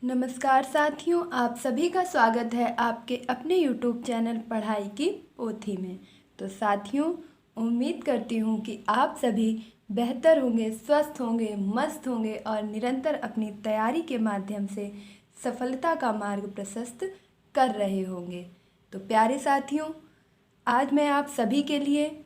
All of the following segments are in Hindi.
नमस्कार साथियों, आप सभी का स्वागत है आपके अपने YouTube चैनल पढ़ाई की पोथी में। तो साथियों, उम्मीद करती हूँ कि आप सभी बेहतर होंगे, स्वस्थ होंगे, मस्त होंगे और निरंतर अपनी तैयारी के माध्यम से सफलता का मार्ग प्रशस्त कर रहे होंगे। तो प्यारे साथियों, आज मैं आप सभी के लिए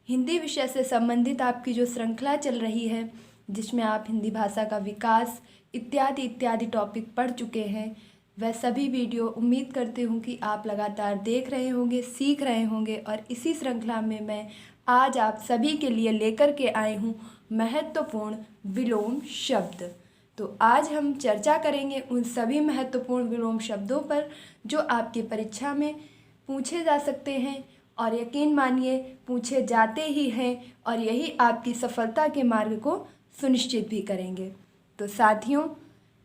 हिंदी विषय से संबंधित आपकी जो श्रृंखला चल रही है, जिसमें आप हिंदी भाषा का विकास इत्यादि इत्यादि टॉपिक पढ़ चुके हैं, वह सभी वीडियो उम्मीद करती हूँ कि आप लगातार देख रहे होंगे, सीख रहे होंगे। और इसी श्रृंखला में मैं आज आप सभी के लिए लेकर के आई हूँ महत्वपूर्ण विलोम शब्द। तो आज हम चर्चा करेंगे उन सभी महत्वपूर्ण विलोम शब्दों पर जो आपकी परीक्षा में पूछे जा सकते हैं, और यकीन मानिए पूछे जाते ही हैं, और यही आपकी सफलता के मार्ग को सुनिश्चित भी करेंगे। तो साथियों,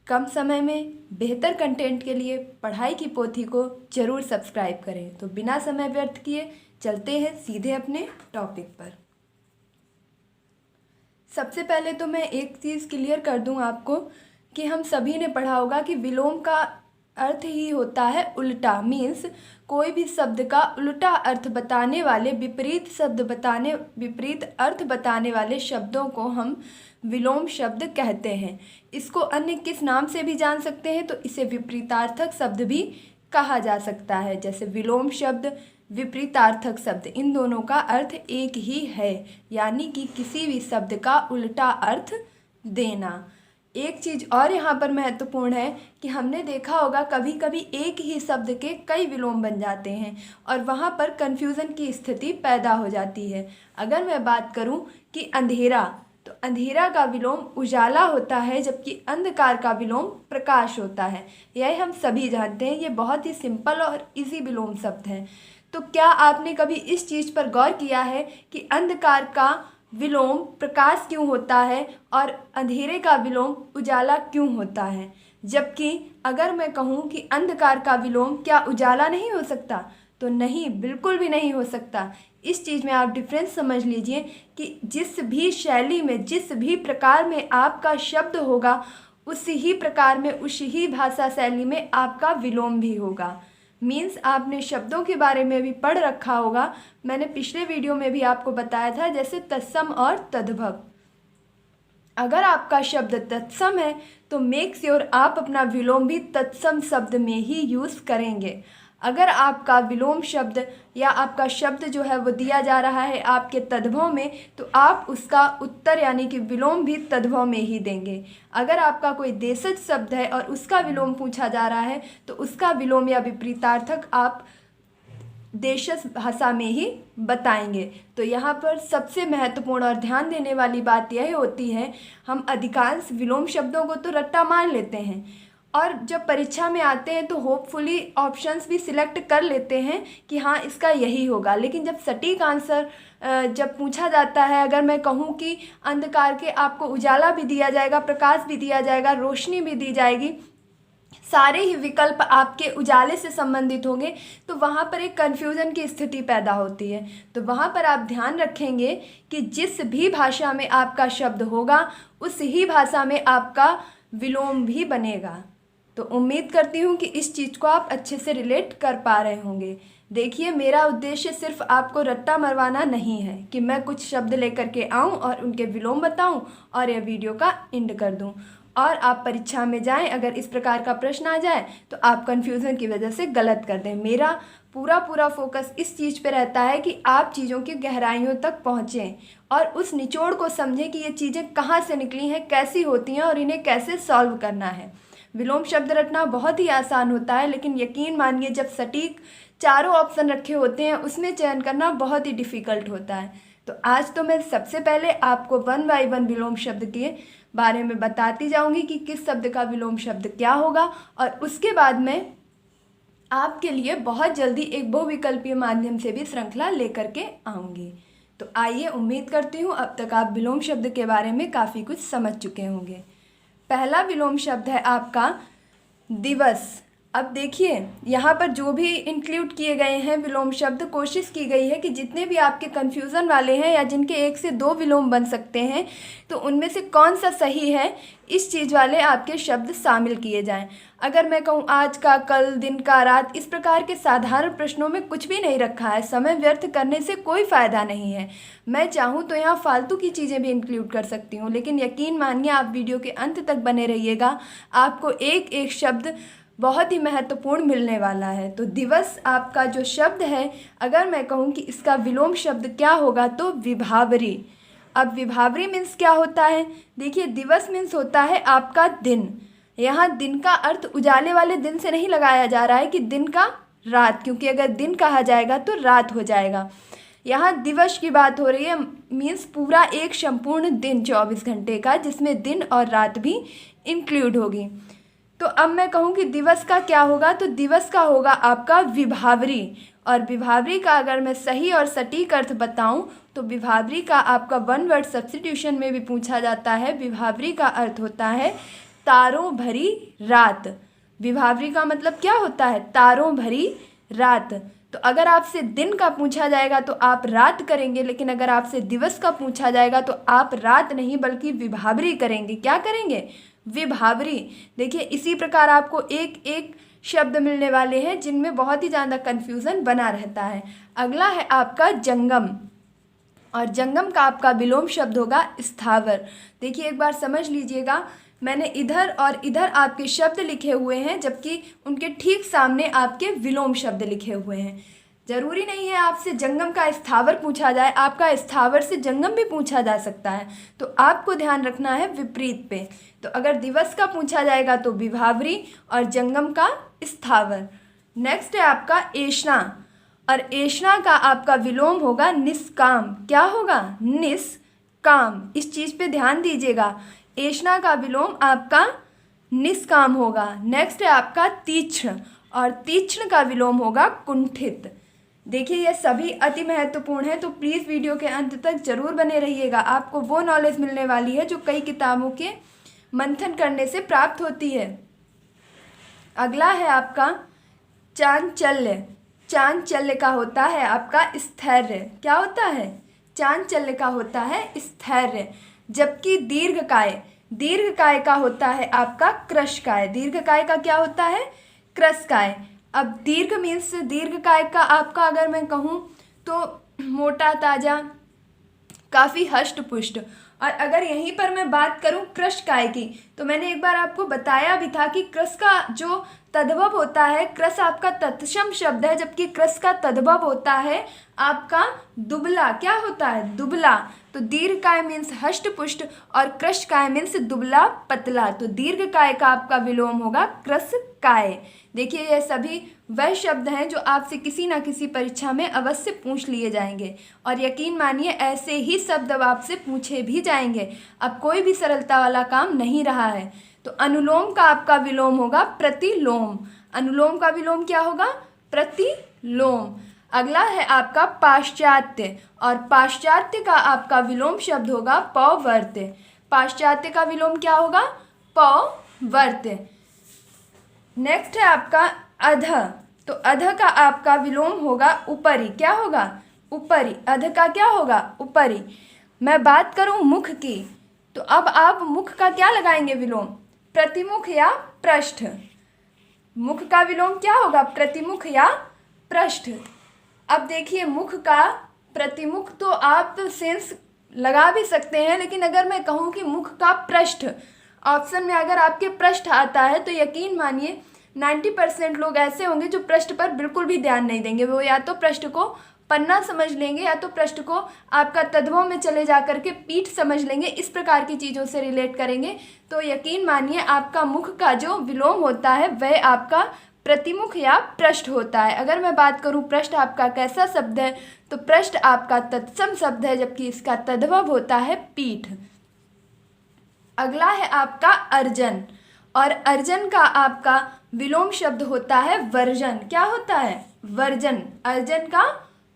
कम समय में बेहतर कंटेंट के लिए पढ़ाई की पोथी को जरूर सब्सक्राइब करें। तो बिना समय व्यर्थ किए चलते हैं सीधे अपने टॉपिक पर। सबसे पहले तो मैं एक चीज़ क्लियर कर दूं आपको कि हम सभी ने पढ़ा होगा कि विलोम का अर्थ ही होता है उल्टा। मीन्स कोई भी शब्द का उल्टा अर्थ बताने वाले, विपरीत अर्थ बताने वाले शब्दों को हम विलोम शब्द कहते हैं। इसको अन्य किस नाम से भी जान सकते हैं, तो इसे विपरीतार्थक शब्द भी कहा जा सकता है। जैसे विलोम शब्द, विपरीतार्थक शब्द, इन दोनों का अर्थ एक ही है, यानी कि किसी भी शब्द का उल्टा अर्थ देना। एक चीज़ और यहाँ पर महत्वपूर्ण है कि हमने देखा होगा कभी कभी एक ही शब्द के कई विलोम बन जाते हैं और वहाँ पर कन्फ्यूज़न की स्थिति पैदा हो जाती है। अगर मैं बात करूँ कि अंधेरा, तो अंधेरा का विलोम उजाला होता है, जबकि अंधकार का विलोम प्रकाश होता है। यह हम सभी जानते हैं, ये बहुत ही सिंपल और इजी विलोम शब्द हैं। तो क्या आपने कभी इस चीज़ पर गौर किया है कि अंधकार का विलोम प्रकाश क्यों होता है और अंधेरे का विलोम उजाला क्यों होता है? जबकि अगर मैं कहूँ कि अंधकार का विलोम क्या उजाला नहीं हो सकता, तो नहीं, बिल्कुल भी नहीं हो सकता। इस चीज़ में आप डिफरेंस समझ लीजिए कि जिस भी शैली में, जिस भी प्रकार में आपका शब्द होगा, उसी ही प्रकार में, उसी ही भाषा शैली में आपका विलोम भी होगा। मीन्स आपने शब्दों के बारे में भी पढ़ रखा होगा, मैंने पिछले वीडियो में भी आपको बताया था, जैसे तत्सम और तद्भव। अगर आपका शब्द तत्सम है तो मेक श्योर आप अपना विलोम भी तत्सम शब्द में ही यूज़ करेंगे। अगर आपका विलोम शब्द या आपका शब्द जो है वो दिया जा रहा है आपके तद्भव में, तो आप उसका उत्तर यानी कि विलोम भी तद्भव में ही देंगे। अगर आपका कोई देशज शब्द है और उसका विलोम पूछा जा रहा है, तो उसका विलोम या विपरीतार्थक आप देशज भाषा में ही बताएंगे। तो यहाँ पर सबसे महत्वपूर्ण और ध्यान देने वाली बात यह होती है, हम अधिकांश विलोम शब्दों को तो रट्टा मार लेते हैं और जब परीक्षा में आते हैं तो होपफुली ऑप्शंस भी सिलेक्ट कर लेते हैं कि हाँ इसका यही होगा। लेकिन जब सटीक आंसर जब पूछा जाता है, अगर मैं कहूँ कि अंधकार के आपको उजाला भी दिया जाएगा, प्रकाश भी दिया जाएगा, रोशनी भी दी जाएगी, सारे ही विकल्प आपके उजाले से संबंधित होंगे, तो वहाँ पर एक कन्फ्यूज़न की स्थिति पैदा होती है। तो वहाँ पर आप ध्यान रखेंगे कि जिस भी भाषा में आपका शब्द होगा, उस ही भाषा में आपका विलोम भी बनेगा। तो उम्मीद करती हूँ कि इस चीज़ को आप अच्छे से रिलेट कर पा रहे होंगे। देखिए, मेरा उद्देश्य सिर्फ आपको रट्टा मरवाना नहीं है कि मैं कुछ शब्द लेकर के आऊँ और उनके विलोम बताऊँ और यह वीडियो का एंड कर दूँ और आप परीक्षा में जाएं, अगर इस प्रकार का प्रश्न आ जाए तो आप कन्फ्यूज़न की वजह से गलत कर दें। मेरा पूरा फोकस इस चीज़ पे रहता है कि आप चीज़ों की गहराइयों तक पहुँचें और उस निचोड़ को समझें कि ये चीज़ें कहाँ से निकली हैं, कैसी होती हैं और इन्हें कैसे सॉल्व करना है। विलोम शब्द रटना बहुत ही आसान होता है, लेकिन यकीन मानिए जब सटीक चारों ऑप्शन रखे होते हैं उसमें चयन करना बहुत ही डिफ़िकल्ट होता है। तो आज तो मैं सबसे पहले आपको 1 बाय 1 विलोम शब्द के बारे में बताती जाऊंगी कि किस शब्द का विलोम शब्द क्या होगा, और उसके बाद मैं आपके लिए बहुत जल्दी एक बहुविकल्पीय माध्यम से भी श्रृंखला लेकर के आऊँगी। तो आइए, उम्मीद करती हूँ अब तक आप विलोम शब्द के बारे में काफ़ी कुछ समझ चुके होंगे। पहला विलोम शब्द है आपका दिवस। अब देखिए यहाँ पर जो भी इंक्लूड किए गए हैं विलोम शब्द, कोशिश की गई है कि जितने भी आपके कन्फ्यूज़न वाले हैं या जिनके 1 से 2 विलोम बन सकते हैं तो उनमें से कौन सा सही है, इस चीज़ वाले आपके शब्द शामिल किए जाएं। अगर मैं कहूँ आज का, कल, दिन का, रात, इस प्रकार के साधारण प्रश्नों में कुछ भी नहीं रखा है, समय व्यर्थ करने से कोई फ़ायदा नहीं है। मैं चाहूँ तो यहाँ फालतू की चीज़ें भी इंक्लूड कर सकती हूँ, लेकिन यकीन मानिए आप वीडियो के अंत तक बने रहिएगा, आपको एक एक शब्द बहुत ही महत्वपूर्ण मिलने वाला है। तो दिवस आपका जो शब्द है, अगर मैं कहूँ कि इसका विलोम शब्द क्या होगा तो विभावरी। अब विभावरी मीन्स क्या होता है? देखिए दिवस मीन्स होता है आपका दिन। यहाँ दिन का अर्थ उजाले वाले दिन से नहीं लगाया जा रहा है कि दिन का रात, क्योंकि अगर दिन कहा जाएगा तो रात हो जाएगा। यहाँ दिवस की बात हो रही है, मीन्स पूरा एक संपूर्ण दिन 24 घंटे का, जिसमें दिन और रात भी इंक्लूड होगी। तो अब मैं कहूँ कि दिवस का क्या होगा, तो दिवस का होगा आपका विभावरी। और विभावरी का अगर मैं सही और सटीक अर्थ बताऊँ तो विभावरी का आपका 1 वर्ड सब्स्टिट्यूशन में भी पूछा जाता है। विभावरी का अर्थ होता है तारों भरी रात। विभावरी का मतलब क्या होता है? तारों भरी रात। तो अगर आपसे दिन का पूछा जाएगा तो आप रात करेंगे, लेकिन अगर आपसे दिवस का पूछा जाएगा तो आप रात नहीं बल्कि विभावरी करेंगे। क्या करेंगे? विभावरी। देखिए इसी प्रकार आपको एक एक शब्द मिलने वाले हैं जिनमें बहुत ही ज़्यादा कन्फ्यूज़न बना रहता है। अगला है आपका जंगम, और जंगम का आपका विलोम शब्द होगा स्थावर। देखिए एक बार समझ लीजिएगा, मैंने इधर और इधर आपके शब्द लिखे हुए हैं, जबकि उनके ठीक सामने आपके विलोम शब्द लिखे हुए हैं। जरूरी नहीं है आपसे जंगम का स्थावर पूछा जाए, आपका स्थावर से जंगम भी पूछा जा सकता है। तो आपको ध्यान रखना है विपरीत पे। तो अगर दिवस का पूछा जाएगा तो विभावरी और जंगम का स्थावर। नेक्स्ट है आपका ऐष्णा, और ऐष्णा का आपका विलोम होगा निष्काम। क्या होगा? निष्काम। इस चीज़ पे ध्यान दीजिएगा, ऐष्णा का विलोम आपका निष्काम होगा। नेक्स्ट है आपका तीक्ष्ण, और तीक्ष्ण का विलोम होगा कुंठित। देखिए ये सभी अति महत्वपूर्ण है, तो प्लीज़ वीडियो के अंत तक जरूर बने रहिएगा। आपको वो नॉलेज मिलने वाली है जो कई किताबों के मंथन करने से प्राप्त होती है। अगला है आपका चांचल्य। चांचल्य का होता है आपका स्थैर्य। क्या होता है? चांचल्य का होता है स्थैर्य। जबकि दीर्घकाय, दीर्घकाय का होता है आपका कृशकाय। दीर्घकाय का क्या होता है? कृशकाय। अब दीर्घ मीन्स दीर्घकाय का आपका अगर मैं कहूँ तो मोटा ताजा, काफ़ी हष्ट पुष्ट। और अगर यहीं पर मैं बात करूं कृशकाय की, तो मैंने एक बार आपको बताया भी था कि कृश का जो तद्भव होता है, कृश आपका तत्सम शब्द है, जबकि कृश का तद्भव होता है आपका दुबला। क्या होता है? दुबला। तो दीर्घकाय मीन्स हष्ट पुष्ट और कृशकाय मीन्स दुबला पतला। तो दीर्घकाय का आपका विलोम होगा कृशकाय। देखिए ये सभी वह शब्द हैं जो आपसे किसी ना किसी परीक्षा में अवश्य पूछ लिए जाएंगे, और यकीन मानिए ऐसे ही शब्द अब आपसे पूछे भी जाएंगे। अब कोई भी सरलता वाला काम नहीं रहा है। तो अनुलोम का आपका विलोम होगा प्रतिलोम। अनुलोम का विलोम क्या होगा? प्रतिलोम। अगला है आपका पाश्चात्य, और पाश्चात्य का आपका विलोम शब्द होगा पौवर्त्य। पाश्चात्य का विलोम क्या होगा? पौवर्त्य। नेक्स्ट है आपका अध, तो अध का आपका विलोम होगा ऊपरी। क्या होगा? ऊपरी। अध का क्या होगा? ऊपरी। मैं बात करूं मुख की, तो अब आप मुख का क्या लगाएंगे विलोम? प्रतिमुख या पृष्ठ। मुख का विलोम क्या होगा? प्रतिमुख या पृष्ठ। अब देखिए मुख का प्रतिमुख तो आप सेंस लगा भी सकते हैं, लेकिन अगर मैं कहूँ कि मुख का पृष्ठ, ऑप्शन में अगर आपके पृष्ठ आता है तो यकीन मानिए 90% लोग ऐसे होंगे जो पृष्ठ पर बिल्कुल भी ध्यान नहीं देंगे। वो या तो पृष्ठ को पन्ना समझ लेंगे या तो पृष्ठ को आपका तद्भव में चले जा करके पीठ समझ लेंगे, इस प्रकार की चीज़ों से रिलेट करेंगे। तो यकीन मानिए आपका मुख का जो विलोम होता है वह आपका प्रतिमुख या पृष्ठ होता है। अगर मैं बात करूं पृष्ठ आपका कैसा शब्द है, तो पृष्ठ आपका तत्सम शब्द है, जबकि इसका तद्भव होता है पीठ। अगला है आपका अर्जन, और अर्जन का आपका विलोम शब्द होता है वर्जन। क्या होता है? वर्जन। अर्जन का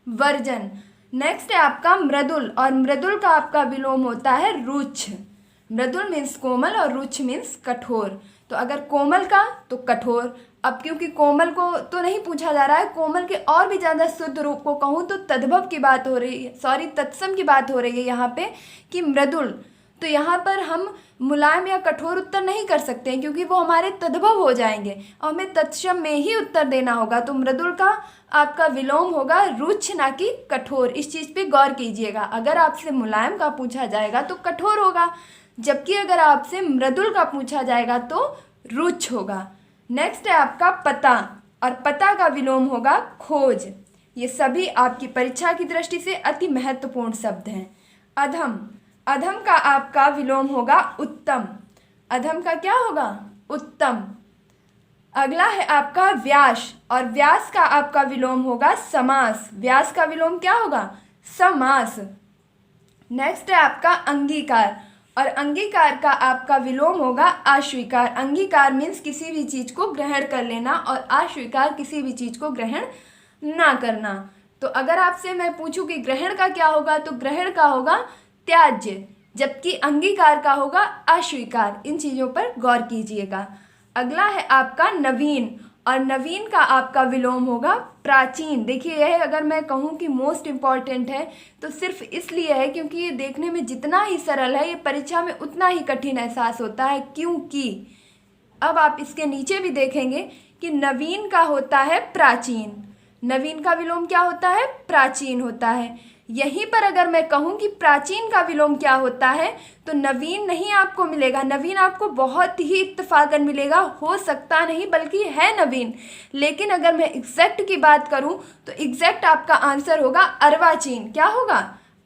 वर्जन। नेक्स्ट है आपका मृदुल, और मृदुल का आपका विलोम होता है रुच्छ। मृदुल मीन्स कोमल और रुच्छ मीन्स कठोर। तो अगर कोमल का तो कठोर, अब क्योंकि कोमल को तो नहीं पूछा जा रहा है, कोमल के और भी ज़्यादा शुद्ध रूप को कहूँ तो तद्भव की बात हो रही है, सॉरी तत्सम की बात हो रही है यहाँ पे कि मृदुल। तो यहाँ पर हम मुलायम या कठोर उत्तर नहीं कर सकते हैं क्योंकि वो हमारे तद्भव हो जाएंगे और हमें तत्सम में ही उत्तर देना होगा। तो मृदुल का आपका विलोम होगा रुक्ष, ना कि कठोर। इस चीज़ पे गौर कीजिएगा। अगर आपसे मुलायम का पूछा जाएगा तो कठोर होगा, जबकि अगर आपसे मृदुल का पूछा जाएगा तो रुक्ष होगा। नेक्स्ट है आपका पता, और पता का विलोम होगा खोज। ये सभी आपकी परीक्षा की दृष्टि से अति महत्वपूर्ण शब्द हैं। अधम, अधम का आपका विलोम होगा उत्तम। अधम का क्या होगा? उत्तम। अगला है आपका व्यास, और व्यास का आपका विलोम होगा समास। व्यास का विलोम क्या होगा? समास। नेक्स्ट है आपका अंगीकार, और अंगीकार का आपका विलोम होगा अस्वीकार। अंगीकार मीन्स किसी भी चीज़ को ग्रहण कर लेना और अस्वीकार किसी भी चीज़ को ग्रहण ना करना। तो अगर आपसे मैं पूछूं कि ग्रहण का क्या होगा तो ग्रहण का होगा त्याज्य, जबकि अंगीकार का होगा अस्वीकार। इन चीज़ों पर गौर कीजिएगा। अगला है आपका नवीन, और नवीन का आपका विलोम होगा प्राचीन। देखिए यह अगर मैं कहूँ कि मोस्ट इम्पॉर्टेंट है तो सिर्फ इसलिए है क्योंकि ये देखने में जितना ही सरल है ये परीक्षा में उतना ही कठिन एहसास होता है। क्योंकि अब आप इसके नीचे भी देखेंगे कि नवीन का होता है प्राचीन। नवीन का विलोम क्या होता है? प्राचीन होता है। यहीं पर अगर मैं कहूँ कि प्राचीन का विलोम क्या होता है तो नवीन नहीं आपको मिलेगा। नवीन आपको बहुत ही इत्तेफाकन मिलेगा, हो सकता नहीं बल्कि है नवीन। लेकिन अगर मैं एग्जैक्ट की बात करूँ तो एग्जैक्ट आपका आंसर होगा अर्वाचीन। क्या होगा?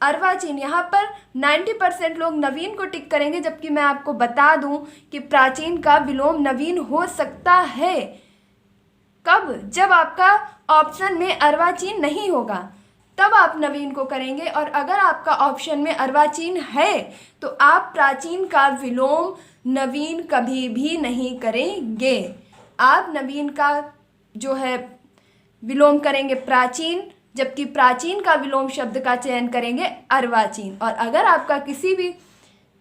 अर्वाचीन। यहाँ पर 90% लोग नवीन को टिक करेंगे, जबकि मैं आपको बता दूं कि प्राचीन का विलोम नवीन हो सकता है। कब? जब आपका ऑप्शन में अर्वाचीन नहीं होगा तब आप नवीन को करेंगे, और अगर आपका ऑप्शन में अर्वाचीन है तो आप प्राचीन का विलोम नवीन कभी भी नहीं करेंगे। आप नवीन का जो है विलोम करेंगे प्राचीन, जबकि प्राचीन का विलोम शब्द का चयन करेंगे अर्वाचीन। और अगर आपका किसी भी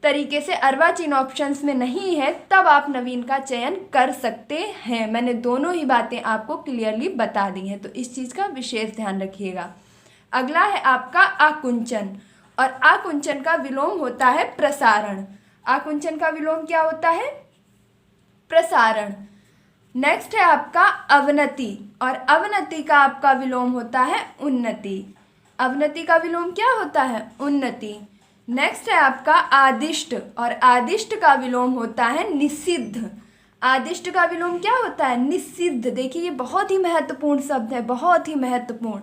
तरीके से अर्वाचीन ऑप्शंस में नहीं है तब आप नवीन का चयन कर सकते हैं। मैंने दोनों ही बातें आपको क्लियरली बता दी हैं, तो इस चीज़ का विशेष ध्यान रखिएगा। अगला है आपका आकुंचन, और आकुंचन का विलोम होता है प्रसारण। आकुंचन का विलोम क्या होता है? प्रसारण। नेक्स्ट है आपका अवनति, और अवनति का आपका विलोम होता है उन्नति। अवनति का विलोम क्या होता है? उन्नति। नेक्स्ट है आपका आदिष्ट, और आदिष्ट का विलोम होता है निषिद्ध। आदिष्ट का विलोम क्या होता है? निषिद्ध। देखिए ये बहुत ही महत्वपूर्ण शब्द है, बहुत ही महत्वपूर्ण।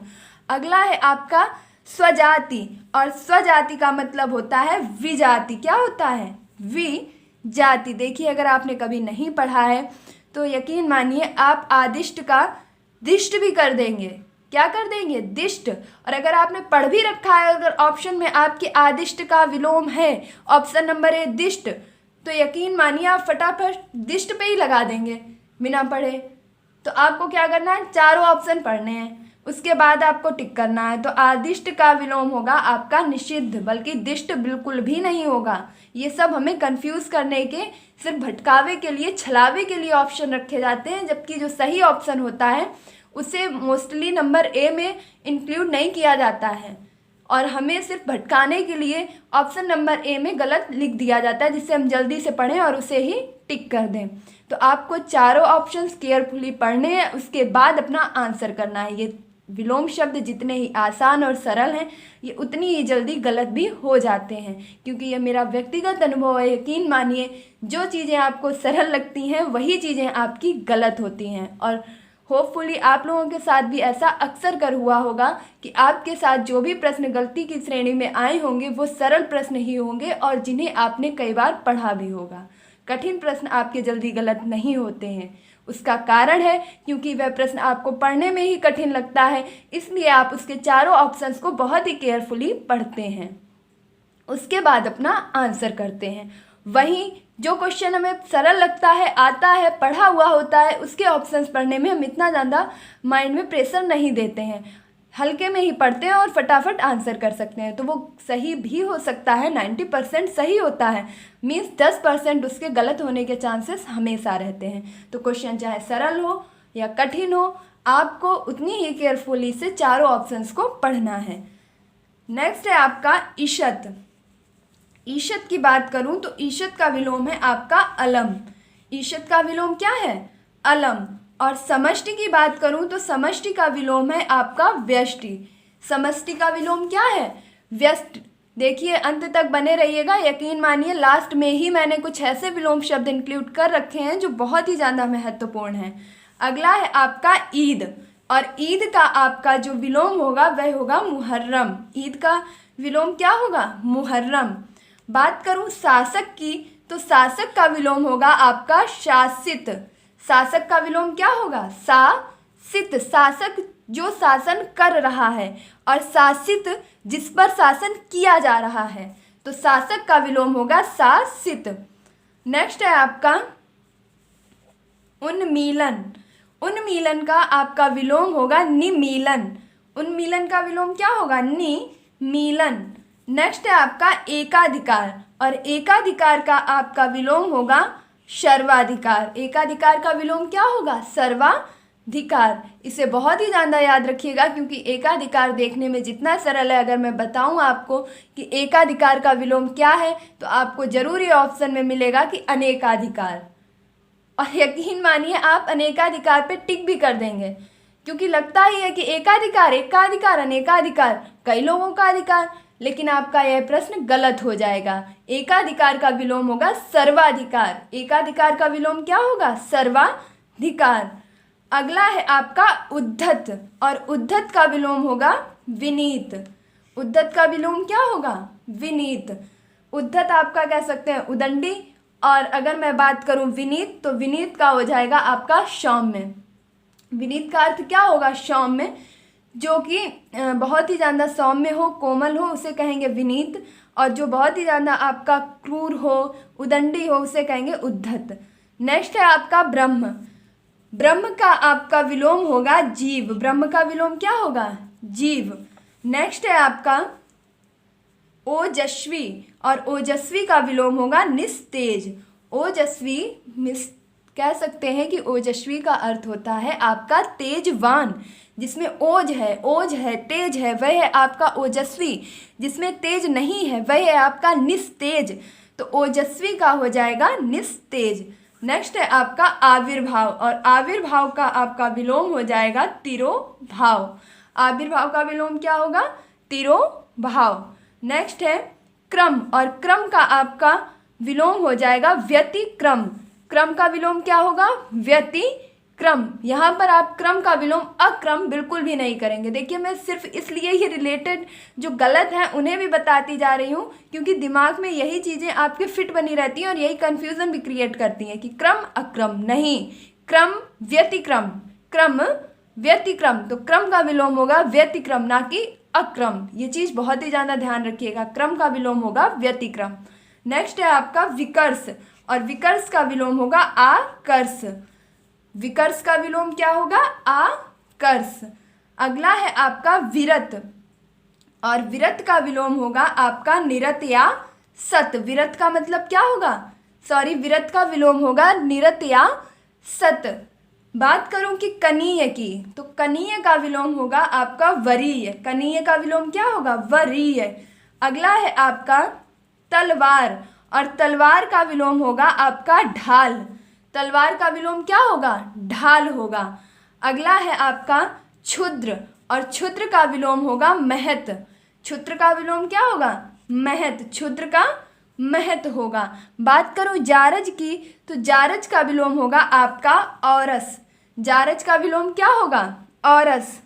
अगला है आपका स्वजाति, और स्वजाति का मतलब होता है विजाति। क्या होता है? विजाति। देखिए अगर आपने कभी नहीं पढ़ा है तो यकीन मानिए आप आदिष्ट का दिष्ट भी कर देंगे। क्या कर देंगे? दिष्ट। और अगर आपने पढ़ भी रखा है, अगर ऑप्शन में आपके आदिष्ट का विलोम है, ऑप्शन नंबर ए दिष्ट, तो यकीन मानिए आप फटाफट दिष्ट पे ही लगा देंगे बिना पढ़े। तो आपको क्या करना है? चारों ऑप्शन पढ़ने हैं, उसके बाद आपको टिक करना है। तो आदिष्ट का विलोम होगा आपका निषिद्ध, बल्कि दिष्ट बिल्कुल भी नहीं होगा। ये सब हमें कंफ्यूज करने के, सिर्फ भटकावे के लिए, छलावे के लिए ऑप्शन रखे जाते हैं, जबकि जो सही ऑप्शन होता है उसे मोस्टली नंबर ए में इंक्लूड नहीं किया जाता है, और हमें सिर्फ भटकाने के लिए ऑप्शन नंबर ए में गलत लिख दिया जाता है, जिससे हम जल्दी से पढ़ें और उसे ही टिक कर दें। तो आपको चारों ऑप्शंस केयरफुली पढ़ने हैं, उसके बाद अपना आंसर करना है। ये विलोम शब्द जितने ही आसान और सरल हैं ये उतनी ही जल्दी गलत भी हो जाते हैं, क्योंकि ये मेरा व्यक्तिगत अनुभव है। यकीन मानिए जो चीज़ें आपको सरल लगती हैं वही चीज़ें आपकी गलत होती हैं, और होपफुली आप लोगों के साथ भी ऐसा अक्सर कर हुआ होगा कि आपके साथ जो भी प्रश्न गलती की श्रेणी में आए होंगे वो सरल प्रश्न ही होंगे और जिन्हें आपने कई बार पढ़ा भी होगा। कठिन प्रश्न आपके जल्दी गलत नहीं होते हैं। उसका कारण है क्योंकि वह प्रश्न आपको पढ़ने में ही कठिन लगता है, इसलिए आप उसके चारों ऑप्शंस को बहुत ही केयरफुली पढ़ते हैं, उसके बाद अपना आंसर करते हैं। वहीं जो क्वेश्चन हमें सरल लगता है, आता है, पढ़ा हुआ होता है, उसके ऑप्शंस पढ़ने में हम इतना ज़्यादा माइंड में प्रेशर नहीं देते हैं, हल्के में ही पढ़ते हैं और फटाफट आंसर कर सकते हैं। तो वो सही भी हो सकता है, 90% सही होता है, मीन्स 10% उसके गलत होने के चांसेस हमेशा रहते हैं। तो क्वेश्चन चाहे सरल हो या कठिन हो, आपको उतनी ही केयरफुली से चारों ऑप्शंस को पढ़ना है। नेक्स्ट है आपका ईशत। ईशत की बात करूं तो ईशत का विलोम है आपका अलम। ईशत का विलोम क्या है? अलम। और समष्टि की बात करूं तो समष्टि का विलोम है आपका व्यष्टि। समष्टि का विलोम क्या है? व्यष्टि। देखिए अंत तक बने रहिएगा, यकीन मानिए लास्ट में ही मैंने कुछ ऐसे विलोम शब्द इंक्लूड कर रखे हैं जो बहुत ही ज़्यादा महत्वपूर्ण हैं। अगला है आपका ईद, और ईद का आपका जो विलोम होगा वह होगा मुहर्रम। ईद का विलोम क्या होगा? मुहर्रम। बात करूं शासक की तो शासक का विलोम होगा आपका शासित। शासक का विलोम क्या होगा? शासित। शासक जो शासन कर रहा है और शासित जिस पर शासन किया जा रहा है, तो शासक का विलोम होगा शासित। नेक्स्ट है आपका उन्मीलन। उन्मीलन का आपका विलोम होगा निमीलन। उन्मीलन का विलोम क्या होगा? निमीलन। नेक्स्ट है आपका एकाधिकार, और एकाधिकार का आपका विलोम होगा सर्वाधिकार। एकाधिकार का विलोम क्या होगा? सर्वाधिकार। इसे बहुत ही ज़्यादा याद रखिएगा क्योंकि एकाधिकार देखने में जितना सरल है, अगर मैं बताऊं आपको कि एकाधिकार का विलोम क्या है तो आपको जरूर ये ऑप्शन में मिलेगा कि अनेकाधिकार। और यकीन मानिए आप अनेकाधिकार पे टिक भी कर देंगे क्योंकि लगता ही है कि एकाधिकार, एकाधिकार, अनेकाधिकार, कई लोगों का अधिकार, लेकिन आपका यह प्रश्न गलत हो जाएगा। एकाधिकार का विलोम होगा सर्वाधिकार। एकाधिकार का विलोम क्या होगा? सर्वाधिकार। अगला है आपका उद्धत, और उद्धत का विलोम होगा विनीत। उद्धत का विलोम क्या होगा? विनीत। उद्धत आपका कह सकते हैं उदंडी, और अगर मैं बात करूं विनीत तो विनीत का हो जाएगा आपका सौम्य। विनीत का अर्थ क्या होगा? सौम्य। जो कि बहुत ही ज़्यादा सौम्य हो, कोमल हो, उसे कहेंगे विनीत, और जो बहुत ही ज़्यादा आपका क्रूर हो, उदंडी हो, उसे कहेंगे उद्धत। नेक्स्ट है आपका ब्रह्म। ब्रह्म का आपका विलोम होगा जीव। ब्रह्म का विलोम क्या होगा? जीव। नेक्स्ट है आपका ओजस्वी, और ओजस्वी का विलोम होगा निस्तेज। ओजस्वी कह सकते हैं कि ओजस्वी का अर्थ होता है आपका तेजवान। जिसमें ओज है, तेज है, वह है आपका ओजस्वी। जिसमें तेज नहीं है वह है आपका निस्तेज। तो ओजस्वी का हो जाएगा निस्तेज। नेक्स्ट है आपका आविर्भाव, और आविर्भाव का आपका विलोम हो जाएगा तिरोभाव। आविर्भाव का विलोम क्या होगा? तिरोभाव। नेक्स्ट है क्रम, और क्रम का आपका विलोम हो जाएगा व्यतिक्रम। क्रम का विलोम क्या होगा? व्यतिक्रम। यहाँ पर आप क्रम का विलोम अक्रम बिल्कुल भी नहीं करेंगे। देखिए मैं सिर्फ इसलिए ही रिलेटेड जो गलत हैं उन्हें भी बताती जा रही हूँ क्योंकि दिमाग में यही चीज़ें आपके फिट बनी रहती हैं और यही कन्फ्यूज़न भी क्रिएट करती हैं कि क्रम अक्रम नहीं, क्रम व्यतिक्रम, क्रम व्यतिक्रम। तो क्रम का विलोम होगा व्यतिक्रम, ना कि अक्रम। ये चीज़ बहुत ही ज़्यादा ध्यान रखिएगा, क्रम का विलोम होगा व्यतिक्रम। नेक्स्ट है आपका विकर्ष, और विकर्ष का विलोम होगा आकर्ष। विकर्ष का विलोम क्या होगा? आकर्ष। अगला है आपका विरत, और विरत का विलोम होगा आपका निरत या सत। विरत का मतलब क्या होगा? विरत का विलोम होगा निरत या सत। बात करूं कि कनीय की, तो कनीय का विलोम होगा आपका वरीय। कनीय का विलोम क्या होगा? वरीय। अगला है आपका तलवार, और तलवार का विलोम होगा आपका ढाल। तलवार का विलोम क्या होगा? ढाल होगा। अगला है आपका क्षुद्र, और क्षुद्र का विलोम होगा महत। क्षुद्र का विलोम क्या होगा? महत। क्षुद्र का महत होगा। बात करूं जारज की, तो जारज का विलोम होगा आपका औरस। जारज का विलोम क्या होगा? औरस।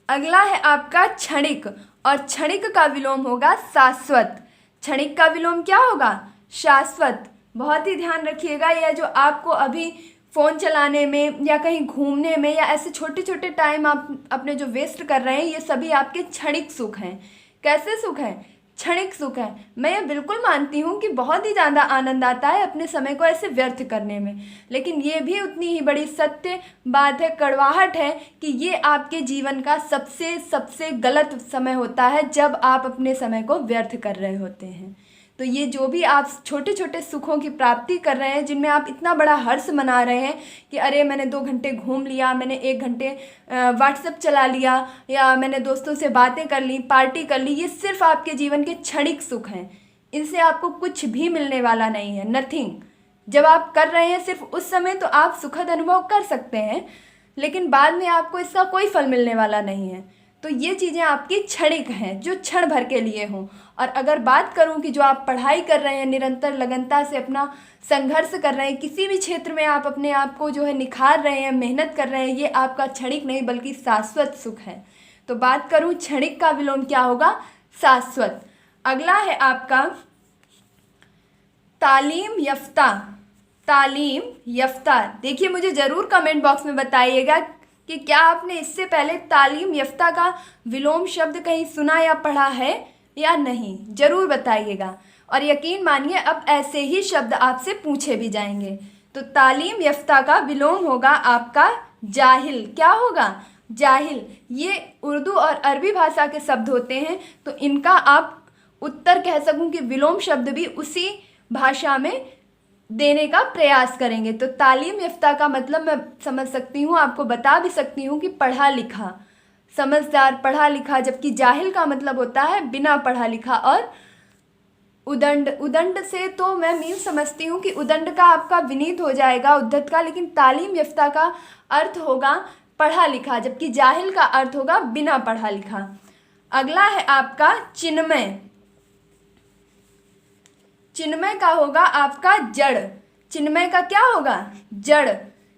अगला है आपका क्षणिक, और क्षणिक का विलोम होगा शाश्वत। क्षणिक का विलोम क्या होगा? शाश्वत। बहुत ही ध्यान रखिएगा, यह जो आपको अभी फ़ोन चलाने में या कहीं घूमने में या ऐसे छोटे छोटे टाइम आप अपने जो वेस्ट कर रहे हैं, ये सभी आपके क्षणिक सुख हैं। कैसे सुख हैं? क्षणिक सुख है। मैं ये बिल्कुल मानती हूँ कि बहुत ही ज़्यादा आनंद आता है अपने समय को ऐसे व्यर्थ करने में, लेकिन ये भी उतनी ही बड़ी सत्य बात है, कड़वाहट है कि ये आपके जीवन का सबसे गलत समय होता है जब आप अपने समय को व्यर्थ कर रहे होते हैं। तो ये जो भी आप छोटे छोटे सुखों की प्राप्ति कर रहे हैं, जिनमें आप इतना बड़ा हर्ष मना रहे हैं कि अरे मैंने 2 घंटे घूम लिया, मैंने 1 घंटे व्हाट्सएप चला लिया, या मैंने दोस्तों से बातें कर ली, पार्टी कर ली, ये सिर्फ आपके जीवन के क्षणिक सुख हैं। इनसे आपको कुछ भी मिलने वाला नहीं है, नथिंग। जब आप कर रहे हैं सिर्फ उस समय तो आप सुखद अनुभव कर सकते हैं, लेकिन बाद में आपको इसका कोई फल मिलने वाला नहीं है। तो ये चीज़ें आपकी क्षणिक हैं, जो क्षण भर के लिए हों। और अगर बात करूं कि जो आप पढ़ाई कर रहे हैं, निरंतर लगनता से अपना संघर्ष कर रहे हैं, किसी भी क्षेत्र में आप अपने आप को जो है निखार रहे हैं, मेहनत कर रहे हैं, ये आपका क्षणिक नहीं बल्कि शाश्वत सुख है। तो बात करूं क्षणिक का विलोम क्या होगा, शाश्वत। अगला है आपका तालीम याफ्ता। तालीम याफ्ता, देखिए मुझे ज़रूर कमेंट बॉक्स में बताइएगा कि क्या आपने इससे पहले तालीम याफ्ता का विलोम शब्द कहीं सुना या पढ़ा है या नहीं, ज़रूर बताइएगा। और यकीन मानिए अब ऐसे ही शब्द आपसे पूछे भी जाएंगे। तो तालीम याफ्ता का विलोम होगा आपका जाहिल। क्या होगा, जाहिल। ये उर्दू और अरबी भाषा के शब्द होते हैं, तो इनका आप उत्तर कह सकूं कि विलोम शब्द भी उसी भाषा में देने का प्रयास करेंगे। तो तालीम याफ्ता का मतलब मैं समझ सकती हूँ, आपको बता भी सकती हूँ कि पढ़ा लिखा, समझदार, पढ़ा लिखा। जबकि जाहिल का मतलब होता है बिना पढ़ा लिखा। और उदंड, उदंड से तो मैं मीन समझती हूँ कि उदंड का आपका विनीत हो जाएगा, उद्धत का, लेकिन तालीम याफ्ता का अर्थ होगा पढ़ा लिखा, जबकि जाहिल का अर्थ होगा बिना पढ़ा लिखा। अगला है आपका चिन्मय। चिन्मय का होगा आपका जड़। चिन्मय का क्या होगा, जड़।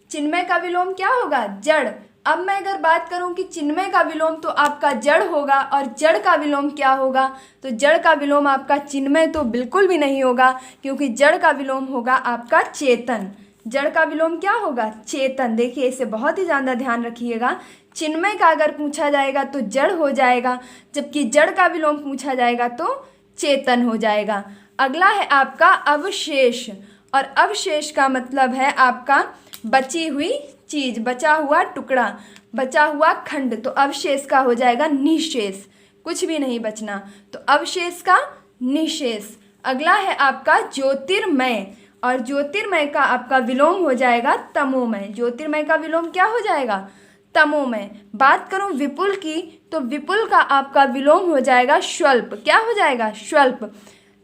चिन्मय का विलोम क्या होगा, जड़। अब मैं अगर बात करूं कि चिन्मय का विलोम तो आपका जड़ होगा, और जड़ का विलोम क्या होगा, तो जड़ का विलोम आपका चिन्मय तो बिल्कुल भी नहीं होगा, क्योंकि जड़ का विलोम होगा आपका चेतन। जड़ का विलोम क्या होगा, चेतन। देखिए इसे बहुत ही ज़्यादा ध्यान रखिएगा। चिन्मय का अगर पूछा जाएगा तो जड़ हो जाएगा, जबकि जड़ का विलोम पूछा जाएगा तो चेतन हो जाएगा। अगला है आपका अवशेष। और अवशेष का मतलब है आपका बची हुई चीज़, बचा हुआ टुकड़ा, बचा हुआ खंड। तो अवशेष का हो जाएगा निशेष, कुछ भी नहीं बचना। तो अवशेष का निशेष। अगला है आपका ज्योतिर्मय। और ज्योतिर्मय का आपका विलोम हो जाएगा तमोमय। ज्योतिर्मय का विलोम क्या हो जाएगा, तमोमय। बात करूं विपुल की, तो विपुल का आपका विलोम हो जाएगा स्वल्प। क्या हो जाएगा, स्वल्प।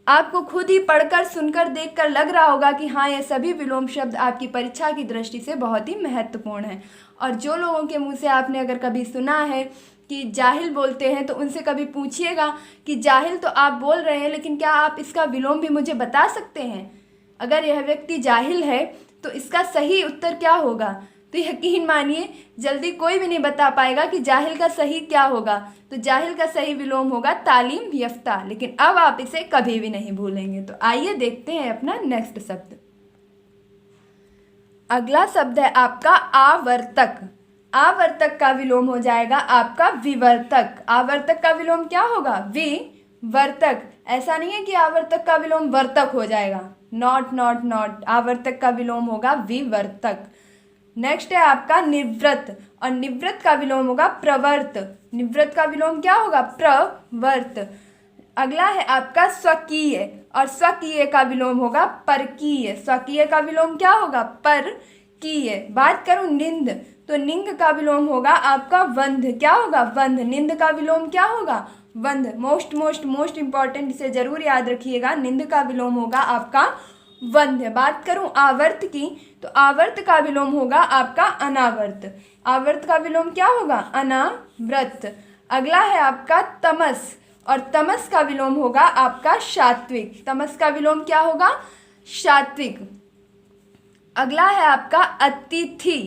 आपको खुद ही पढ़कर, सुनकर, देखकर लग रहा होगा कि हाँ ये सभी विलोम शब्द आपकी परीक्षा की दृष्टि से बहुत ही महत्वपूर्ण हैं। और जो लोगों के मुंह से आपने अगर कभी सुना है कि जाहिल बोलते हैं, तो उनसे कभी पूछिएगा कि जाहिल तो आप बोल रहे हैं, लेकिन क्या आप इसका विलोम भी मुझे बता सकते हैं। अगर यह व्यक्ति जाहिल है तो इसका सही उत्तर क्या होगा। तो यकीन मानिए जल्दी कोई भी नहीं बता पाएगा कि जाहिल का सही क्या होगा। तो जाहिल का सही विलोम होगा तालीम याफ्ता, लेकिन अब आप इसे कभी भी नहीं भूलेंगे। तो आइए देखते हैं अपना नेक्स्ट शब्द। अगला शब्द है आपका आवर्तक। आवर्तक का विलोम हो जाएगा आपका विवर्तक। आवर्तक का विलोम क्या होगा, विवर्तक। ऐसा नहीं है कि आवर्तक का विलोम वर्तक हो जाएगा, नॉट नॉट नॉट। आवर्तक का विलोम होगा विवर्तक। नेक्स्ट है आपका निवृत्त। और निवृत्त का विलोम होगा प्रवर्त। निवृत्त का विलोम क्या होगा, प्रवर्त। अगला है आपका स्वकीय। और स्वकीय का विलोम होगा परकीय। स्वकीय का विलोम क्या होगा, परकीय। बात करूं निंद, तो निंग का विलोम होगा आपका वंध। क्या होगा, वंध। निंद का विलोम क्या होगा, वंध। मोस्ट मोस्ट मोस्ट इंपॉर्टेंट, इसे जरूर याद रखिएगा। निंद का विलोम होगा आपका वंध्य। बात करूं आवर्त की, तो आवर्त का विलोम होगा आपका अनावर्त। आवर्त का विलोम क्या होगा, अनाव्रत। अगला है आपका तमस। और तमस का विलोम होगा आपका सात्विक। तमस का विलोम क्या होगा, सात्विक। अगला है आपका अतिथि।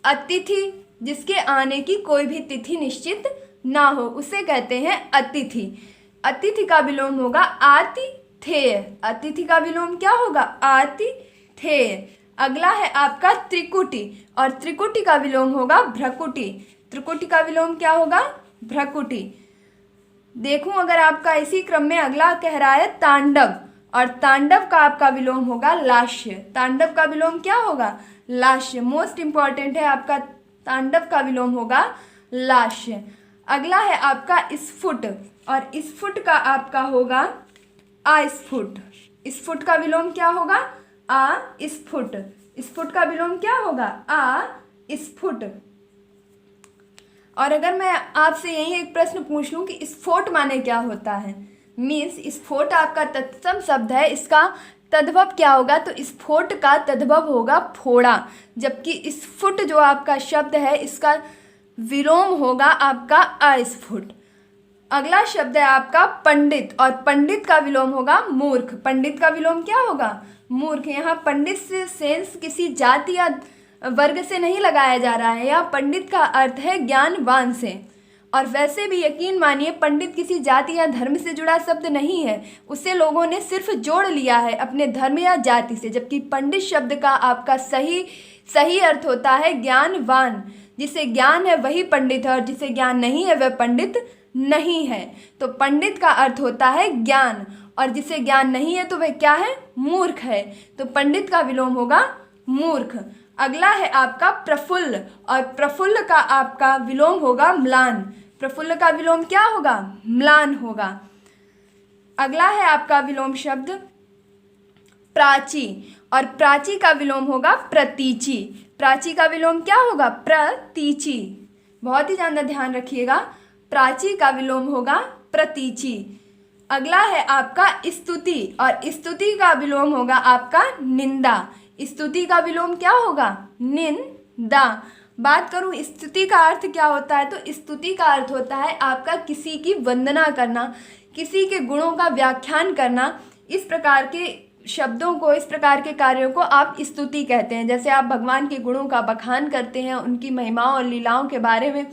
अतिथि जिसके आने की कोई भी तिथि निश्चित ना हो, उसे कहते हैं अतिथि। अतिथि का विलोम होगा आतिथेय। अतिथि का विलोम क्या होगा, आतिथेय। अगला है आपका त्रिकुटी। और त्रिकुटी का विलोम होगा भ्रकुटी। त्रिकुटी का विलोम क्या होगा, भ्रकुटी। देखूं अगर आपका इसी क्रम में अगला कह रहा है तांडव। और तांडव का आपका विलोम होगा लास्य। तांडव का विलोम क्या होगा, लास्य। मोस्ट इंपॉर्टेंट है आपका, तांडव का विलोम होगा लास्य। अगला है आपका स्फुट। और स्फुट का आपका होगा अस्फुट। स्फुट का विलोम क्या होगा? अस्फुट। स्फुट का विलोम क्या होगा? अस्फुट। और अगर मैं आपसे यही एक प्रश्न पूछ लूँ कि स्फोट माने क्या होता है, मीन्स स्फोट आपका तत्सम शब्द है, इसका तद्भव क्या होगा? तो स्फोट का तद्भव होगा फोड़ा, जबकि स्फुट जो आपका शब्द है इसका विलोम होगा आपका अस्फुट। अगला शब्द है आपका पंडित, और पंडित का विलोम होगा मूर्ख। पंडित का विलोम क्या होगा? मूर्ख। यहाँ पंडित से सेंस किसी जाति या वर्ग से नहीं लगाया जा रहा है, यहाँ पंडित का अर्थ है ज्ञानवान से। और वैसे भी यकीन मानिए पंडित किसी जाति या धर्म से जुड़ा शब्द नहीं है, उसे लोगों ने सिर्फ जोड़ लिया है अपने धर्म या जाति से, जबकि पंडित शब्द का आपका सही अर्थ होता है ज्ञानवान। जिसे ज्ञान है वही पंडित है, और जिसे ज्ञान नहीं है वह पंडित नहीं है। तो पंडित का अर्थ होता है ज्ञान, और जिसे ज्ञान नहीं है तो वह क्या है? मूर्ख है। तो पंडित का विलोम होगा मूर्ख। अगला है आपका प्रफुल्ल, और प्रफुल्ल का आपका विलोम होगा म्लान। प्रफुल्ल का विलोम क्या होगा? म्लान होगा। अगला है आपका विलोम शब्द प्राची, और प्राची का विलोम होगा प्रतीचि। प्राची का विलोम क्या होगा? प्रतीचि। बहुत ही ज़्यादा ध्यान रखिएगा, प्राची का विलोम होगा प्रतीचि। अगला है आपका स्तुति, और स्तुति का विलोम होगा आपका निंदा। स्तुति का विलोम क्या होगा? निंदा। बात करूं स्तुति का अर्थ क्या होता है, तो स्तुति का अर्थ होता है आपका किसी की वंदना करना, किसी के गुणों का व्याख्यान करना। इस प्रकार के शब्दों को, इस प्रकार के कार्यों को आप स्तुति कहते हैं। जैसे आप भगवान के गुणों का बखान करते हैं, उनकी महिमाओं और लीलाओं के बारे में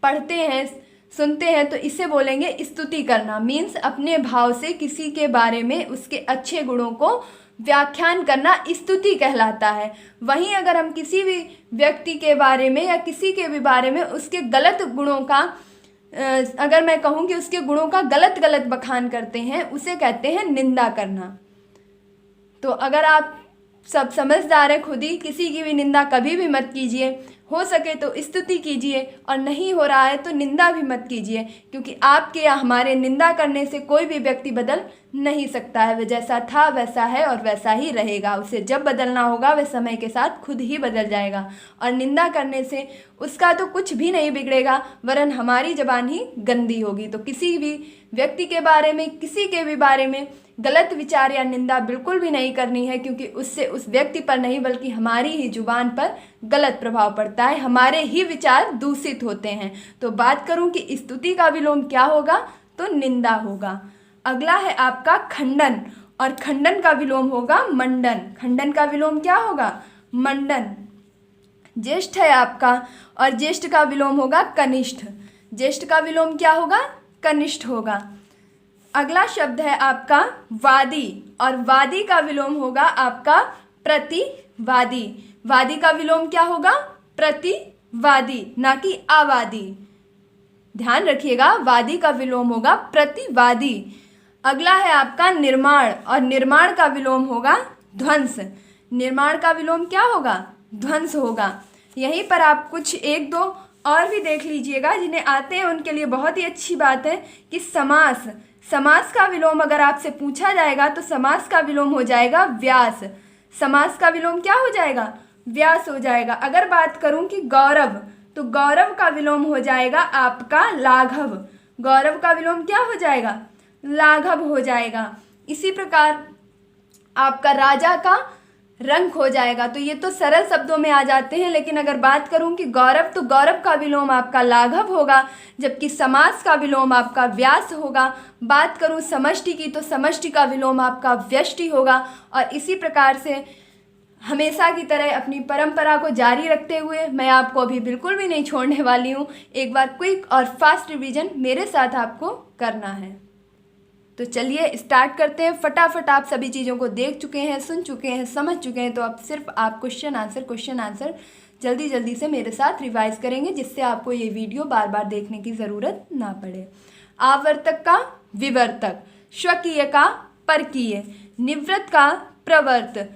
पढ़ते हैं, सुनते हैं, तो इसे बोलेंगे स्तुति करना। मीन्स अपने भाव से किसी के बारे में उसके अच्छे गुणों को व्याख्यान करना स्तुति कहलाता है। वहीं अगर हम किसी भी व्यक्ति के बारे में या किसी के भी बारे में उसके गलत गुणों का, अगर मैं कहूँ कि उसके गुणों का गलत बखान करते हैं, उसे कहते हैं निंदा करना। तो अगर आप सब समझदार हैं, खुद ही किसी की भी निंदा कभी भी मत कीजिए। हो सके तो स्तुति कीजिए, और नहीं हो रहा है तो निंदा भी मत कीजिए, क्योंकि आपके या हमारे निंदा करने से कोई भी व्यक्ति बदल नहीं सकता है। वह जैसा था वैसा है और वैसा ही रहेगा। उसे जब बदलना होगा वह समय के साथ खुद ही बदल जाएगा, और निंदा करने से उसका तो कुछ भी नहीं बिगड़ेगा, वरन हमारी ज़बान ही गंदी होगी। तो किसी भी व्यक्ति के बारे में, किसी के भी बारे में गलत विचार या निंदा बिल्कुल भी नहीं करनी है, क्योंकि उससे उस व्यक्ति पर नहीं बल्कि हमारी ही जुबान पर गलत प्रभाव पड़ता है, हमारे ही विचार दूषित होते हैं। तो बात करूं कि स्तुति का विलोम क्या होगा, तो निंदा होगा। अगला है आपका खंडन, और खंडन का विलोम होगा मंडन। खंडन का विलोम क्या होगा? मंडन। ज्येष्ठ है आपका, और ज्येष्ठ का विलोम होगा कनिष्ठ। ज्येष्ठ का विलोम क्या होगा? कनिष्ठ होगा। अगला शब्द है आपका वादी, और वादी का विलोम होगा आपका प्रतिवादी। वादी का विलोम क्या होगा? प्रतिवादी, ना कि आवादी। ध्यान रखिएगा, वादी का विलोम होगा प्रतिवादी। अगला है आपका निर्माण, और निर्माण का विलोम होगा ध्वंस। निर्माण का विलोम क्या होगा? ध्वंस होगा। यहीं पर आप कुछ एक दो और भी देख लीजिएगा, जिन्हें आते हैं उनके लिए बहुत ही अच्छी बात है कि समास। समास का विलोम अगर आपसे पूछा जाएगा तो समास का विलोम हो जाएगा व्यास। समास का विलोम क्या हो जाएगा? व्यास हो जाएगा। अगर बात करूं कि गौरव, तो गौरव का विलोम हो जाएगा आपका लाघव। गौरव का विलोम क्या हो जाएगा? लाघव हो जाएगा। इसी प्रकार आपका राजा का रंक हो जाएगा। तो ये तो सरल शब्दों में आ जाते हैं, लेकिन अगर बात करूं कि गौरव, तो गौरव का विलोम आपका लाघव होगा, जबकि समास का विलोम आपका व्यास होगा। बात करूं समष्टि की, तो समष्टि का विलोम आपका व्यष्टि होगा। और इसी प्रकार से हमेशा की तरह अपनी परंपरा को जारी रखते हुए मैं आपको अभी बिल्कुल भी नहीं छोड़ने वाली हूँ। एक बार क्विक और फास्ट रिवीजन मेरे साथ आपको करना है। तो चलिए स्टार्ट करते हैं। फटाफट आप सभी चीज़ों को देख चुके हैं, सुन चुके हैं, समझ चुके हैं, तो अब सिर्फ आप क्वेश्चन आंसर जल्दी से मेरे साथ रिवाइज करेंगे, जिससे आपको ये वीडियो बार बार देखने की ज़रूरत ना पड़े। आवर्तक का विवर्तक, स्वकीय का परकीय, निवृत्त का प्रवर्त,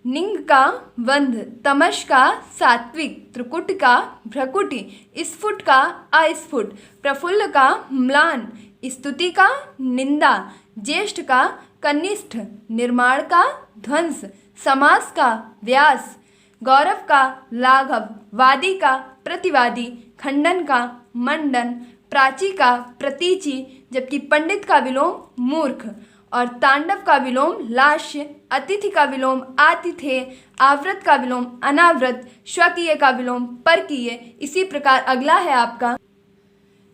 निंग का वंध, तमश का सात्विक, त्रिकुट का भ्रकुटी, स्फुट का अस्फुट, प्रफुल्ल का म्लान, स्तुति का निंदा, ज्येष्ठ का कनिष्ठ, निर्माण का ध्वंस, समास का व्यास, गौरव का लाघव, वादी का प्रतिवादी, खंडन का मंडन, प्राची का प्रतीचि, जबकि पंडित का विलोम मूर्ख, और तांडव का विलोम लास्य, अतिथि का विलोम आतिथेय, आवृत का विलोम अनावृत, स्वकीय का विलोम परकीय। इसी प्रकार अगला है आपका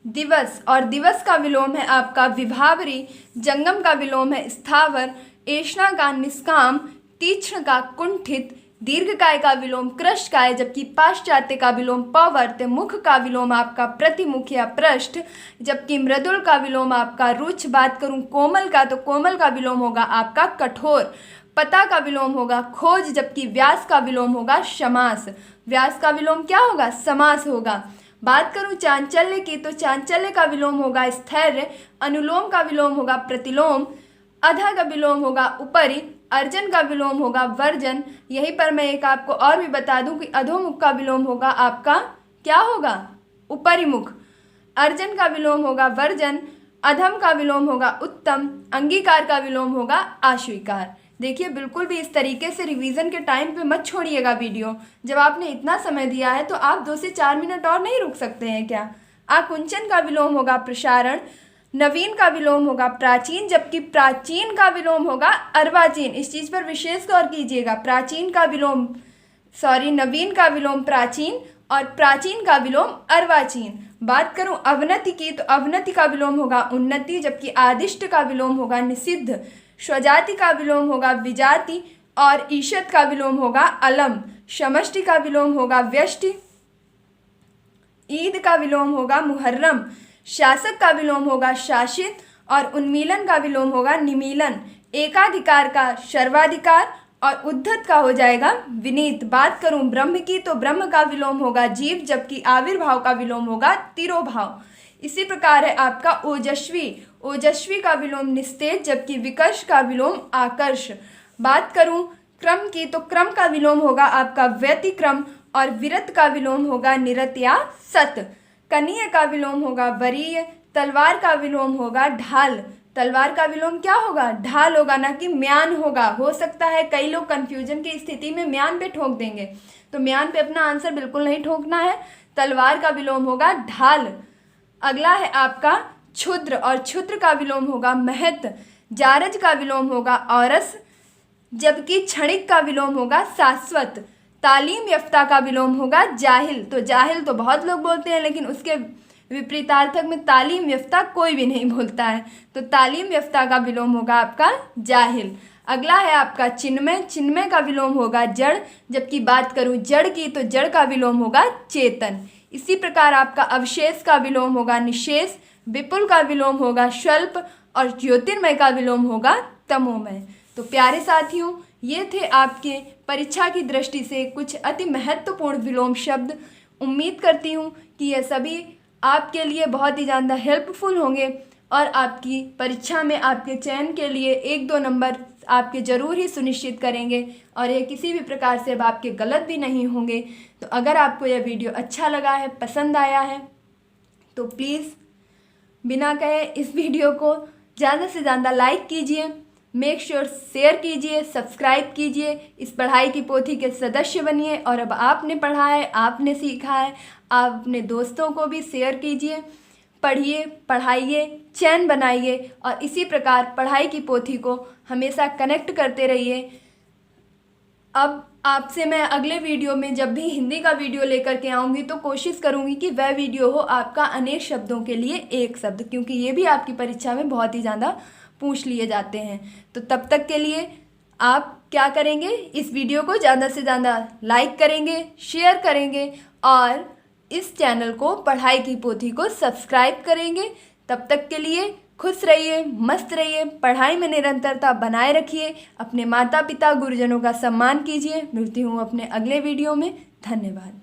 दिवस, और दिवस का विलोम है आपका विभावरी, जंगम का विलोम है स्थावर, ऐष्णा का निष्काम, तीक्ष्ण का कुंठित, दीर्घकाय का विलोम कृशकाय, जबकि पाश्चात्य का विलोम पवर्त्य, मुख का विलोम आपका प्रतिमुख या पृष्ठ, जबकि मृदुल का विलोम आपका रुच। बात करूं कोमल का, तो कोमल का विलोम होगा आपका कठोर, पता का विलोम होगा खोज, जबकि व्यास का विलोम होगा समास। व्यास का विलोम क्या होगा? समास होगा। बात करूं चांचल्य की, तो चांचल्य का विलोम होगा स्थैर्य, अनुलोम का विलोम होगा प्रतिलोम, अधा का विलोम होगा उपरि, अर्जन का विलोम होगा वर्जन। यहीं पर मैं एक आपको और भी बता दूं कि अधोमुख का विलोम होगा आपका क्या होगा? उपरिमुख। अर्जन का विलोम होगा वर्जन, अधम का विलोम होगा उत्तम, अंगीकार का विलोम होगा अस्वीकार। देखिए बिल्कुल भी इस तरीके से रिवीजन के टाइम पे मत छोड़िएगा वीडियो। जब आपने इतना समय दिया है तो आप 2 से 4 मिनट और नहीं रुक सकते हैं क्या? आकुंचन का विलोम होगा प्रसारण, नवीन का विलोम होगा प्राचीन, जबकि प्राचीन का विलोम होगा अर्वाचीन। इस चीज़ पर विशेष गौर कीजिएगा। नवीन का विलोम प्राचीन और प्राचीन का विलोम अर्वाचीन। बात करूं अवनति की, तो अवनति का विलोम होगा उन्नति, जबकि आदिष्ट का विलोम होगा निषिद्ध, स्वजाति का विलोम होगा विजाति, और ईषद का विलोम होगा अलम, समष्टि का विलोम होगा व्यष्टि, ईद का विलोम होगा मुहर्रम, शासक का विलोम होगा शासित, और उन्मीलन का विलोम होगा निमीलन, एकाधिकार का सर्वाधिकार, और उद्धत का हो जाएगा विनीत। बात करूं ब्रह्म की, तो ब्रह्म का विलोम होगा जीव, जबकि आविर्भाव का विलोम होगा तिरोभाव। इसी प्रकार है आपका ओजस्वी, ओजस्वी का विलोम निस्तेज, जबकि विकर्ष का विलोम आकर्ष। बात करूं क्रम की, तो क्रम का विलोम होगा आपका व्यतिक्रम, और विरत का विलोम होगा निरत या सत। कनीय का विलोम होगा वरीय, तलवार का विलोम होगा ढाल। तलवार का विलोम क्या होगा? ढाल होगा, ना कि म्यान होगा। हो सकता है कई लोग कंफ्यूजन की स्थिति में म्यान पे ठोक देंगे, तो म्यान पे अपना आंसर बिल्कुल नहीं ठोकना है। तलवार का विलोम होगा ढाल। अगला है आपका क्षुद्र, और क्षुद्र का विलोम होगा महत। जारज का विलोम होगा औरस, जबकि क्षणिक का विलोम होगा शाश्वत। तालीम याफ्ता का विलोम होगा जाहिल। तो जाहिल तो बहुत लोग बोलते हैं, लेकिन उसके विपरीतार्थक में तालीम याफ्ता कोई भी नहीं बोलता है, तो तालीम याफ्ता का विलोम होगा आपका जाहिल। अगला है आपका चिन्मय, चिन्मय का विलोम होगा जड़, जबकि बात करूं जड़ की, तो जड़ का विलोम होगा चेतन। इसी प्रकार आपका अवशेष का विलोम होगा निशेष, विपुल का विलोम होगा स्वल्प, और ज्योतिर्मय का विलोम होगा तमोमय। तो प्यारे साथियों, ये थे आपके परीक्षा की दृष्टि से कुछ अति महत्वपूर्ण विलोम शब्द। उम्मीद करती हूँ कि ये सभी आपके लिए बहुत ही ज़्यादा हेल्पफुल होंगे, और आपकी परीक्षा में आपके चयन के लिए 1-2 नंबर आपके ज़रूर ही सुनिश्चित करेंगे, और ये किसी भी प्रकार से अब आपके गलत भी नहीं होंगे। तो अगर आपको यह वीडियो अच्छा लगा है, पसंद आया है, तो प्लीज़ बिना कहे इस वीडियो को ज़्यादा से ज़्यादा लाइक कीजिए, मेक श्योर शेयर कीजिए, सब्सक्राइब कीजिए, इस पढ़ाई की पोथी के सदस्य बनिए। और अब आपने पढ़ा है, आपने सीखा है, आप अपने दोस्तों को भी शेयर कीजिए, पढ़िए, पढ़ाइए, चैन बनाइए, और इसी प्रकार पढ़ाई की पोथी को हमेशा कनेक्ट करते रहिए। अब आपसे मैं अगले वीडियो में जब भी हिंदी का वीडियो लेकर के आऊँगी, तो कोशिश करूँगी कि वह वीडियो हो आपका अनेक शब्दों के लिए एक शब्द, क्योंकि ये भी आपकी परीक्षा में बहुत ही ज़्यादा पूछ लिए जाते हैं। तो तब तक के लिए आप क्या करेंगे? इस वीडियो को ज़्यादा से ज़्यादा लाइक करेंगे, शेयर करेंगे, और इस चैनल को पढ़ाई की पोथी को सब्सक्राइब करेंगे। तब तक के लिए खुश रहिए, मस्त रहिए, पढ़ाई में निरंतरता बनाए रखिए, अपने माता पिता गुरुजनों का सम्मान कीजिए। मिलती हूँ अपने अगले वीडियो में। धन्यवाद।